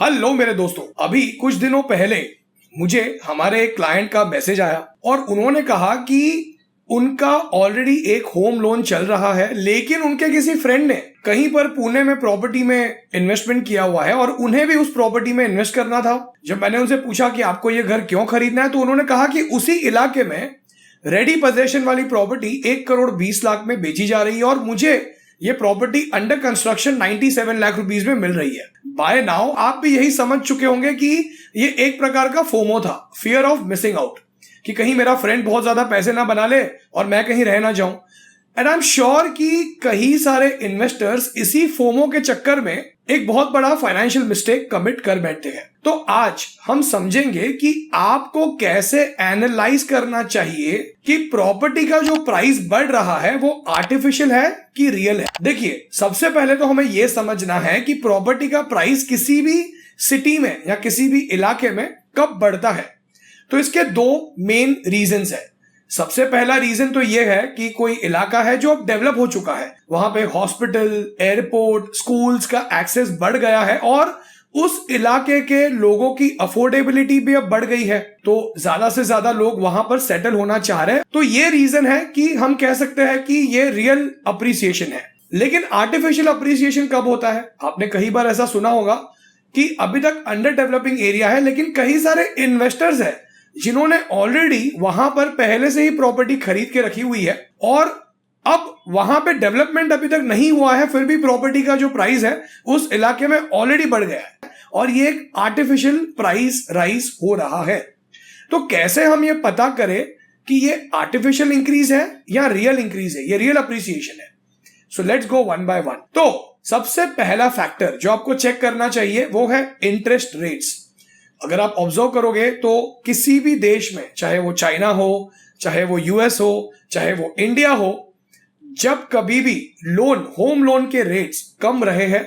Hello मेरे दोस्तों, अभी कुछ दिनों पहले मुझे हमारे एक क्लाइंट का मैसेज आया और उन्होंने कहा कि उनका ऑलरेडी एक होम लोन चल रहा है, लेकिन उनके किसी फ्रेंड ने कहीं पर पुणे में प्रॉपर्टी में इन्वेस्टमेंट किया हुआ है और उन्हें भी उस प्रॉपर्टी में इन्वेस्ट करना था। जब मैंने उनसे पूछा कि आपको ये घर क्यों खरीदना है, तो उन्होंने कहा कि उसी इलाके में रेडी पोजेशन वाली प्रॉपर्टी 1,20,00,000 में बेची जा रही है और मुझे ये property under construction 97 lakh rupees में मिल रही है। बाय नाउ आप भी यही समझ चुके होंगे कि ये एक प्रकार का फोमो था, फियर ऑफ मिसिंग आउट, कि कहीं मेरा फ्रेंड बहुत ज्यादा पैसे ना बना ले और मैं कहीं रह ना जाऊं। एंड आई एम श्योर कि कई सारे इन्वेस्टर्स इसी फोमो के चक्कर में एक बहुत बड़ा फाइनेंशियल मिस्टेक कमिट कर बैठते हैं। तो आज हम समझेंगे कि आपको कैसे एनालाइज करना चाहिए कि प्रॉपर्टी का जो प्राइस बढ़ रहा है वो आर्टिफिशियल है कि रियल है। देखिए, सबसे पहले तो हमें यह समझना है कि प्रॉपर्टी का प्राइस किसी भी सिटी में या किसी भी इलाके में कब बढ़ता है। तो इसके दो मेन रीजंस है। सबसे पहला रीजन तो यह है कि कोई इलाका है जो अब डेवलप हो चुका है, वहां पे हॉस्पिटल, एयरपोर्ट, स्कूल्स का एक्सेस बढ़ गया है और उस इलाके के लोगों की अफोर्डेबिलिटी भी अब बढ़ गई है, तो ज्यादा से ज्यादा लोग वहां पर सेटल होना चाह रहे हैं। तो ये रीजन है कि हम कह सकते हैं कि ये रियल अप्रिसिएशन है। लेकिन आर्टिफिशियल अप्रिसिएशन कब होता है? आपने कई बार ऐसा सुना होगा कि अभी तक अंडर डेवलपिंग एरिया है, लेकिन कई सारे इन्वेस्टर्स हैं जिन्होंने ऑलरेडी वहां पर पहले से ही प्रॉपर्टी खरीद के रखी हुई है और अब वहां पे डेवलपमेंट अभी तक नहीं हुआ है, फिर भी प्रॉपर्टी का जो प्राइस है उस इलाके में ऑलरेडी बढ़ गया है और ये एक आर्टिफिशियल प्राइस राइज हो रहा है। तो कैसे हम ये पता करें कि ये आर्टिफिशियल इंक्रीज है या रियल इंक्रीज है, ये रियल अप्रिसिएशन है? So let's go one by one. तो सबसे पहला फैक्टर जो आपको चेक करना चाहिए वो है इंटरेस्ट रेट्स। अगर आप ऑब्जर्व करोगे तो किसी भी देश में, चाहे वो चाइना हो, चाहे वो यूएस हो, चाहे वो इंडिया हो, जब कभी भी होम लोन के रेट्स कम रहे हैं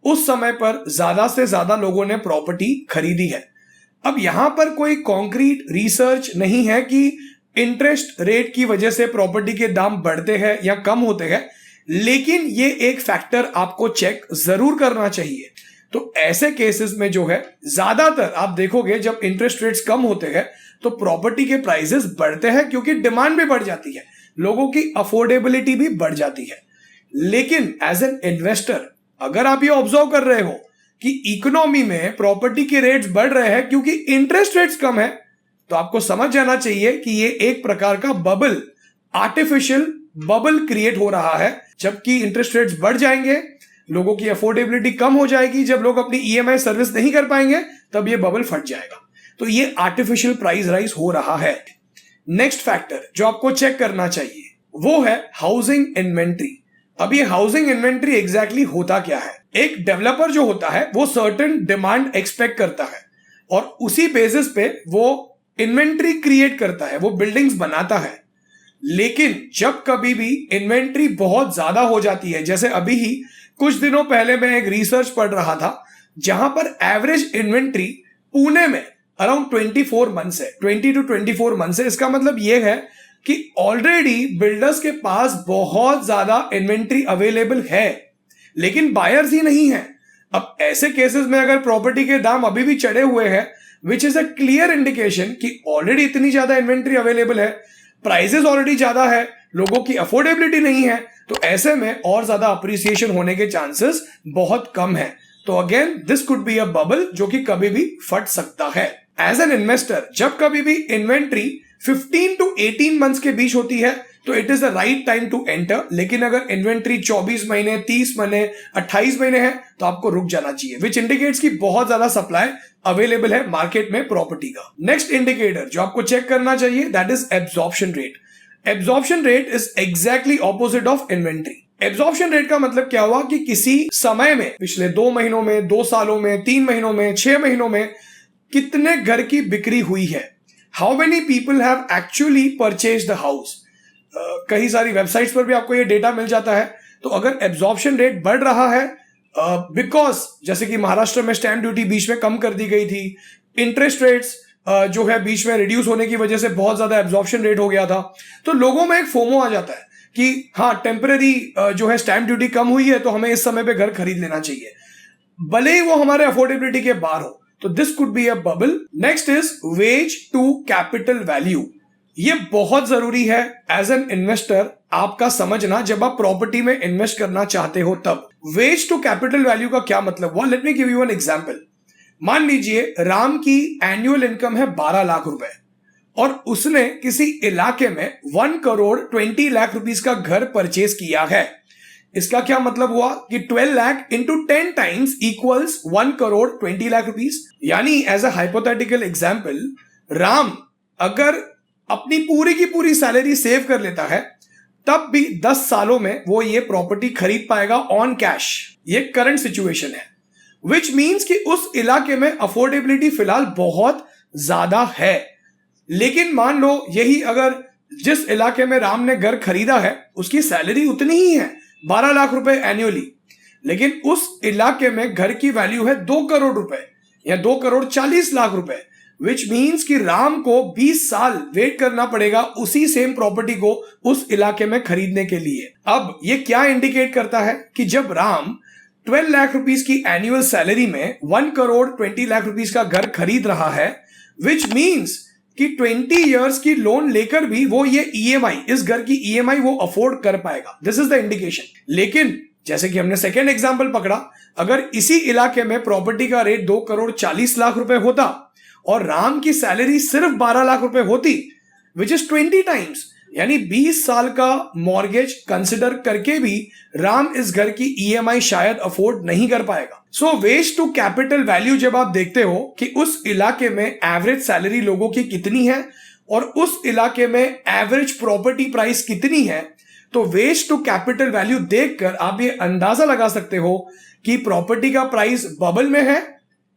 उस समय पर ज्यादा से ज्यादा लोगों ने प्रॉपर्टी खरीदी है। अब यहां पर कोई कॉन्क्रीट रिसर्च नहीं है कि इंटरेस्ट रेट की वजह से प्रॉपर्टी के दाम बढ़ते हैं या कम होते हैं, लेकिन ये एक फैक्टर आपको चेक जरूर करना चाहिए। तो ऐसे केसेस में जो है ज्यादातर आप देखोगे जब इंटरेस्ट रेट्स कम होते हैं तो प्रॉपर्टी के प्राइसेस बढ़ते हैं, क्योंकि डिमांड भी बढ़ जाती है, लोगों की अफोर्डेबिलिटी भी बढ़ जाती है। लेकिन एज एन इन्वेस्टर अगर आप ये ऑब्जर्व कर रहे हो कि इकोनॉमी में प्रॉपर्टी के रेट्स बढ़ रहे हैं क्योंकि इंटरेस्ट रेट्स कम है, तो आपको समझ जाना चाहिए कि ये एक प्रकार का बबल, आर्टिफिशियल बबल क्रिएट हो रहा है। जबकि इंटरेस्ट रेट्स बढ़ जाएंगे, लोगों की अफोर्डेबिलिटी कम हो जाएगी, जब लोग अपनी ईएमआई सर्विस नहीं कर पाएंगे तब ये बबल फट जाएगा। तो ये आर्टिफिशियल प्राइस राइज हो रहा है। नेक्स्ट फैक्टर जो आपको चेक करना चाहिए वो है हाउसिंग इन्वेंट्री। अब ये हाउसिंग इन्वेंट्री एग्जैक्टली होता क्या है? एक डेवलपर जो होता है वो सर्टेन डिमांड एक्सपेक्ट करता है और उसी बेसिस पे वो इन्वेंट्री क्रिएट करता है, वो बिल्डिंग्स बनाता है। लेकिन जब कभी भी इन्वेंट्री बहुत ज्यादा हो जाती है, जैसे अभी ही कुछ दिनों पहले मैं एक रिसर्च पढ़ रहा था जहां पर एवरेज इन्वेंट्री पुणे में अराउंड 24 मंथ्स है, 20 to 24 मंथ्स है। इसका मतलब यह है कि ऑलरेडी बिल्डर्स के पास बहुत ज्यादा इन्वेंट्री अवेलेबल है, लेकिन बायर्स ही नहीं है। अब ऐसे केसेस में अगर प्रॉपर्टी के दाम अभी भी चढ़े हुए हैं, which is a clear indication कि ऑलरेडी इतनी ज्यादा इन्वेंट्री अवेलेबल है, प्राइसेस ऑलरेडी ज्यादा है, लोगों की अफोर्डेबिलिटी नहीं है, तो ऐसे में और ज्यादा अप्रिसिएशन होने के चांसेस बहुत कम है। तो again this could be a bubble जो कि कभी भी फट सकता है। एज एन इन्वेस्टर जब कभी भी इन्वेंट्री 15 to 18 मंथ्स के बीच होती है तो it is the right time to enter. लेकिन अगर इन्वेंट्री 24 महीने, 30 महीने, 28 महीने है तो आपको रुक जाना चाहिए, विच इंडिकेट्स कि बहुत ज्यादा सप्लाई अवेलेबल है मार्केट में प्रॉपर्टी का। नेक्स्ट इंडिकेटर जो आपको चेक करना चाहिए that is absorption rate. Absorption rate is exactly opposite of inventory. Absorption rate का मतलब क्या हुआ कि किसी समय में, पिछले 2 महीनों में, 2 सालों में, 3 महीनों में, 6 महीनों में कितने घर की बिक्री हुई है, how many people have actually purchase the house. कई सारी वेबसाइट्स पर भी आपको ये डेटा मिल जाता है। तो अगर एब्जॉर्प्शन रेट बढ़ रहा है बिकॉज जैसे कि महाराष्ट्र में स्टैंप ड्यूटी बीच में कम कर दी गई थी, इंटरेस्ट रेट्स जो है बीच में रिड्यूस होने की वजह से बहुत ज्यादा एब्जॉर्प्शन रेट हो गया था, तो लोगों में एक फोमो आ जाता है कि हाँ टेम्पररी जो है स्टैंप ड्यूटी कम हुई है तो हमें इस समय पे घर खरीद लेना चाहिए। भले ही वो हमारे अफोर्डेबिलिटी के बाहर हो। तो this could be a bubble. Next is wage to capital value. ये बहुत जरूरी है एज एन इन्वेस्टर आपका समझना जब आप प्रॉपर्टी में इन्वेस्ट करना चाहते हो तब। वेज टू कैपिटल वैल्यू का क्या मतलब हुआ? Let me give you an example. मान लीजिए राम की एनुअल इनकम है 12 लाख रुपए और उसने किसी इलाके में 1 करोड़ 20 लाख रुपीस का घर परचेज किया है। इसका क्या मतलब हुआ कि 12 lakh into 10 times equals 1 crore 20 lakh rupees. यानी as a hypothetical example, Ram अगर अपनी पूरी की पूरी सैलरी सेव कर लेता है तब भी 10 सालों में वो ये प्रॉपर्टी खरीद पाएगा ऑन कैश। ये करंट सिचुएशन है, विच मीन्स कि उस इलाके में अफोर्डेबिलिटी फिलहाल बहुत ज्यादा है। लेकिन मान लो यही अगर जिस इलाके में राम ने घर खरीदा है उसकी सैलरी उतनी ही है 12 लाख रुपए एन्युअली, लेकिन उस इलाके में घर की वैल्यू है 2 करोड़ रुपए या 2 करोड़ 40 लाख रुपए, विच मीन्स कि राम को 20 साल वेट करना पड़ेगा उसी सेम प्रॉपर्टी को उस इलाके में खरीदने के लिए। अब ये क्या इंडिकेट करता है कि जब राम 12 लाख रुपीस की एनुअल सैलरी में 1 करोड़ 20 लाख रुपीस का घर खरीद रहा है, विच मीन्स कि 20 इयर्स की लोन लेकर भी वो ये ईएमआई, इस घर की ईएमआई वो अफोर्ड कर पाएगा। This is the indication. लेकिन जैसे कि हमने सेकेंड एग्जांपल पकड़ा, अगर इसी इलाके में प्रॉपर्टी का रेट 2 करोड़ 40 लाख रुपए होता और राम की सैलरी सिर्फ 12 लाख रुपए होती, विच इज 20 टाइम्स, यानी 20 साल का मॉर्गेज कंसिडर करके भी राम इस घर की ईएमआई शायद अफोर्ड नहीं कर पाएगा। सो वेज टू कैपिटल वैल्यू जब आप देखते हो कि उस इलाके में एवरेज सैलरी लोगों की कितनी है और उस इलाके में एवरेज प्रॉपर्टी प्राइस कितनी है, तो वेज टू कैपिटल वैल्यू देखकर आप ये अंदाजा लगा सकते हो कि प्रॉपर्टी का प्राइस बबल में है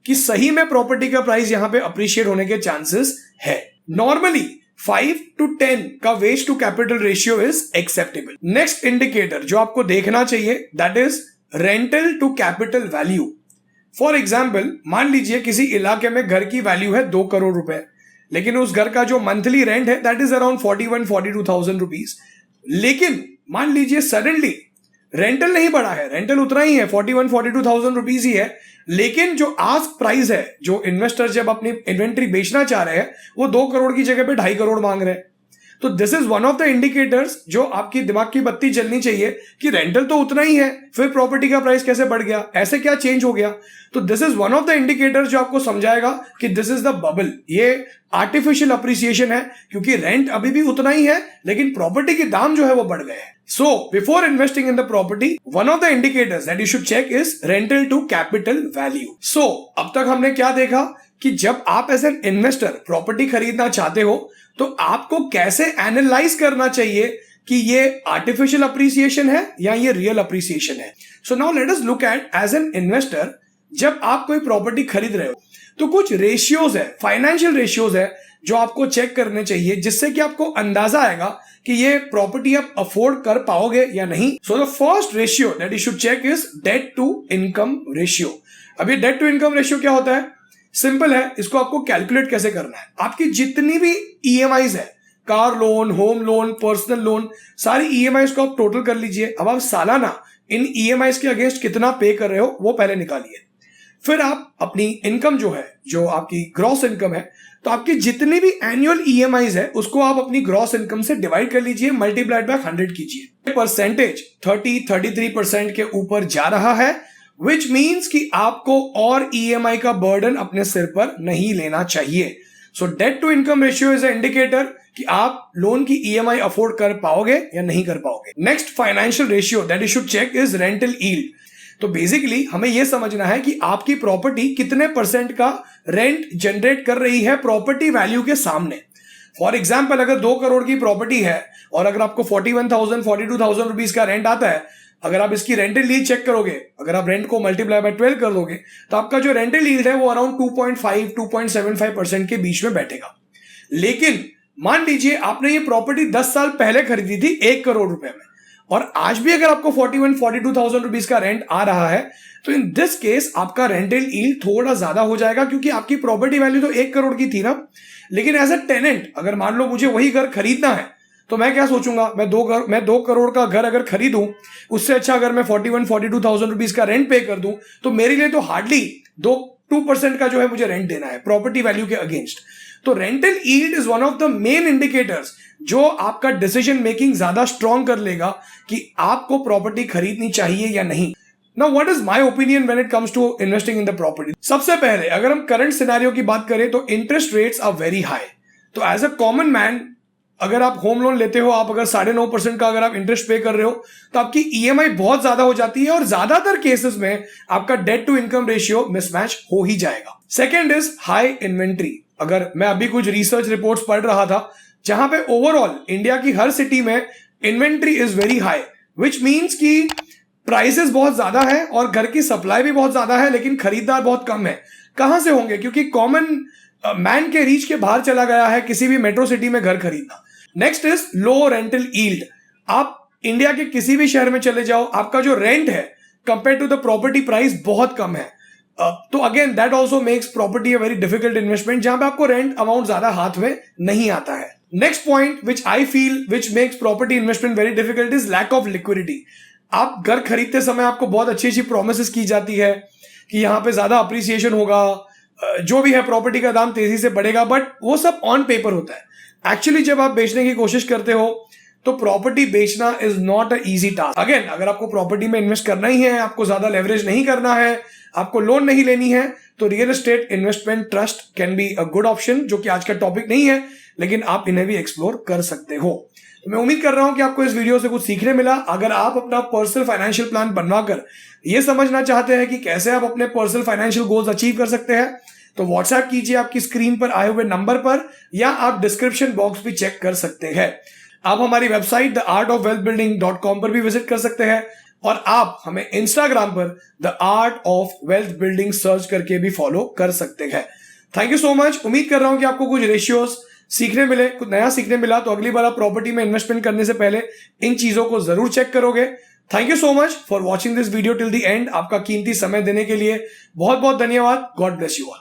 कि सही में प्रॉपर्टी का प्राइस यहां पे अप्रिशिएट होने के चांसेस है। नॉर्मली 5 to 10 का wage to capital ratio is acceptable. Next indicator जो आपको देखना चाहिए that is rental to capital value. For example, मान लीजिए किसी इलाके में घर की वैल्यू है 2 करोड़ रुपए, लेकिन उस घर का जो मंथली रेंट है दैट इज अराउंड 41-42,000 रुपीज। लेकिन मान लीजिए सडनली रेंटल नहीं बढ़ा है, रेंटल उतना ही है 41-42,000 रुपीज ही है, लेकिन जो आस्क प्राइस है, जो इन्वेस्टर जब अपनी इन्वेंट्री बेचना चाह रहे हैं वो 2 करोड़ की जगह पे 2.5 करोड़ मांग रहे हैं। तो this is one of the indicators जो आपकी दिमाग की बत्ती जलनी चाहिए कि रेंटल तो उतना ही है, फिर प्रॉपर्टी का प्राइस कैसे बढ़ गया, ऐसे क्या चेंज हो गया। तो this is one of the indicators जो आपको समझाएगा कि दिस इज द बबल, ये आर्टिफिशियल अप्रिसिएशन है क्योंकि रेंट अभी भी उतना ही है लेकिन प्रॉपर्टी के दाम जो है वो बढ़ गए हैं। So, before investing in the property, one of the indicators that you should check is rental to capital value. So, अब तक हमने क्या देखा कि जब आप एज एन इन्वेस्टर प्रॉपर्टी खरीदना चाहते हो तो आपको कैसे एनालाइज करना चाहिए कि ये आर्टिफिशियल अप्रिसिएशन है या ये रियल अप्रिसिएशन है। So now let us look at as an investor, जब आप कोई प्रॉपर्टी खरीद रहे हो तो कुछ रेशियोज है, फाइनेंशियल रेशियोज है जो आपको चेक करने चाहिए जिससे कि आपको अंदाजा आएगा कि ये प्रॉपर्टी आप अफोर्ड कर पाओगे या नहीं। So the first ratio that you should check is debt to income ratio. अब ये डेट टू इनकम रेशियो क्या होता है? सिंपल है, इसको आपको कैलकुलेट कैसे करना है। आपकी जितनी भी ईएमआईज है, car loan, home loan, personal loan, सारी ईएमआईज को आप टोटल कर लीजिए। अब आप सालाना इन ईएमआईज के अगेंस्ट कितना पे कर रहे हो वो पहले निकालिए। फिर आप अपनी इनकम जो है, जो आपकी ग्रॉस इनकम है, तो आपकी जितनी भी एनुअल ईएमआईज है उसको आप अपनी ग्रॉस इनकम से डिवाइड कर लीजिए, मल्टीप्लाइड बाय 100 कीजिए। परसेंटेज 30-33% के ऊपर जा रहा है, विच मीन्स कि आपको और ईएमआई का बर्डन अपने सिर पर नहीं लेना चाहिए। So debt to income ratio is a indicator कि आप लोन की ईएमआई अफोर्ड कर पाओगे या नहीं कर पाओगे। Next financial ratio that you should check is rental yield. तो बेसिकली हमें यह समझना है कि आपकी प्रॉपर्टी कितने परसेंट का रेंट जनरेट कर रही है प्रॉपर्टी वैल्यू के सामने। फॉर एग्जाम्पल, अगर 2 करोड़ की प्रॉपर्टी है और अगर आपको 41,000-42,000 रुपीज का रेंट आता है, अगर आप इसकी रेंटल यील्ड चेक करोगे, अगर आप रेंट को मल्टीप्लाई बाय 12 कर दोगे तो आपका जो रेंटल यील्ड है वो अराउंड 2.5-2.75% के बीच में बैठेगा। लेकिन मान लीजिए आपने ये प्रॉपर्टी 10 साल पहले खरीदी थी 1 करोड़ रुपए में और आज भी अगर आपको 41-42,000 रुपीज का रेंट आ रहा है, तो इन दिस केस आपका रेंटल यील्ड थोड़ा ज्यादा हो जाएगा क्योंकि आपकी प्रॉपर्टी वैल्यू तो 1 करोड़ की थी ना। लेकिन एज अ टेनेंट अगर मान लो मुझे वही घर खरीदना है तो मैं क्या सोचूंगा, मैं 2 करोड़ का घर अगर खरीदूं, उससे अच्छा अगर मैं 41-42,000 रुपीज का रेंट पे कर दूं, तो मेरे लिए तो हार्डली 2% का जो है मुझे रेंट देना है प्रॉपर्टी वैल्यू के अगेंस्ट। तो rental yield is one of the main indicators जो आपका डिसीजन मेकिंग ज्यादा स्ट्रॉन्ग कर लेगा कि आपको प्रॉपर्टी खरीदनी चाहिए या नहीं। Now, what is my opinion when it comes to investing in the property? सबसे पहले अगर हम करंट सिनेरियो की बात करें तो interest rates are very high. तो एज अ कॉमन मैन अगर आप होम लोन लेते हो, आप अगर 9.5% का अगर आप इंटरेस्ट पे कर रहे हो, तो आपकी ईएमआई बहुत ज्यादा हो जाती है और ज्यादातर केसेस में आपका debt to income ratio mismatch हो ही जाएगा। Second is high inventory. अगर मैं अभी कुछ रिसर्च रिपोर्ट्स पढ़ रहा था जहां पे ओवरऑल इंडिया की हर सिटी में inventory is very high, which means की प्राइसेस बहुत ज्यादा है और घर की सप्लाई भी बहुत ज्यादा है, लेकिन खरीदार बहुत कम है। कहां से होंगे? क्योंकि कॉमन मैन के रीच के बाहर चला गया है किसी भी मेट्रो सिटी में घर खरीदना। Next is low rental yield. आप इंडिया के किसी भी शहर में चले जाओ, आपका जो रेंट है compare to the property price बहुत कम है। तो again that also makes property a very difficult investment, जहां पे आपको रेंट अमाउंट ज्यादा हाथ में नहीं आता है। Next point which I feel which makes property investment very difficult is lack of liquidity. आप घर खरीदते समय आपको बहुत अच्छी अच्छी प्रोमिस की जाती है कि यहाँ पे ज्यादा अप्रिसिएशन होगा, जो भी है प्रॉपर्टी का दाम तेजी से बढ़ेगा, बट वो सब ऑन पेपर होता है। एक्चुअली जब आप बेचने की कोशिश करते हो तो प्रॉपर्टी बेचना is not a easy task. Again अगर आपको प्रॉपर्टी में इन्वेस्ट करना ही है, आपको ज्यादा लेवरेज नहीं करना है, आपको लोन नहीं लेनी है, तो real estate investment trust can be a good option, जो कि आज का टॉपिक नहीं है, लेकिन आप इन्हें भी एक्सप्लोर कर सकते हो। तो मैं उम्मीद कर रहा हूं कि आपको इस वीडियो से कुछ सीखने मिला। अगर आप अपना पर्सनल फाइनेंशियल प्लान बनवाकर ये समझना चाहते हैं कि कैसे आप अपने पर्सनल फाइनेंशियल गोल्स अचीव कर सकते हैं, तो व्हाट्सएप कीजिए आपकी स्क्रीन पर आए हुए नंबर पर, या आप डिस्क्रिप्शन बॉक्स भी चेक कर सकते हैं। आप हमारी वेबसाइट theartofwealthbuilding.com पर भी विजिट कर सकते हैं, और आप हमें इंस्टाग्राम पर the art of wealth building search करके भी फॉलो कर सकते हैं। Thank you so much. उम्मीद कर रहा हूं कि आपको कुछ रेशियोज सीखने मिले, कुछ नया सीखने मिला। तो अगली बार आप प्रॉपर्टी में इन्वेस्टमेंट करने से पहले इन चीजों को जरूर चेक करोगे। Thank you so much for watching this video till the end. आपका कीमती समय देने के लिए बहुत बहुत धन्यवाद। God bless you all.